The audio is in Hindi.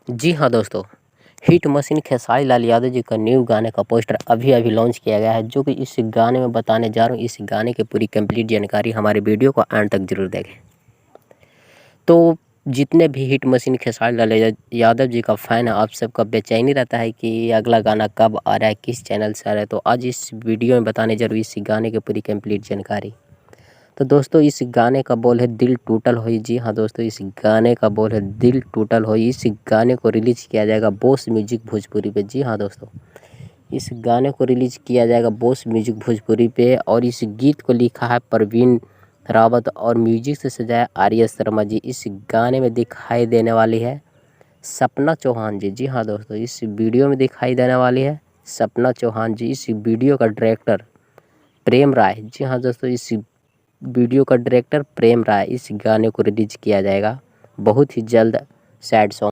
जी हाँ दोस्तों, हिट मशीन खेसारी लाल यादव जी का न्यू गाने का पोस्टर अभी लॉन्च किया गया है, जो कि इस गाने में बताने जा रहा हूँ। इस गाने की पूरी कंप्लीट जानकारी हमारे वीडियो को एंड तक जरूर देखें। तो जितने भी हिट मशीन खेसारी लाल यादव जी का फ़ैन है, आप सबका बेचैनी रहता है कि अगला गाना कब आ रहा है, किस चैनल से आ रहा है। तो आज इस वीडियो में बताने जरूर इस गाने की पूरी कंप्लीट जानकारी। तो दोस्तों, इस गाने का बोल है दिल टूटल होई। जी हाँ दोस्तों, इस गाने का बोल है दिल टूटल होई। इस गाने को रिलीज किया जाएगा बॉस म्यूजिक भोजपुरी पे। जी हाँ दोस्तों, इस गाने को रिलीज किया जाएगा बॉस म्यूजिक भोजपुरी पे। और इस गीत को लिखा है प्रवीण रावत और म्यूजिक से सजाया आर्य शर्मा जी। इस गाने में दिखाई देने वाली है सपना चौहान जी। जी हाँ दोस्तों, इस वीडियो में दिखाई देने वाली है सपना चौहान जी। इस वीडियो का डायरेक्टर प्रेम राय। जी हाँ दोस्तों, इस वीडियो का डायरेक्टर प्रेम राय। इस गाने को रिलीज किया जाएगा बहुत ही जल्द। Sad song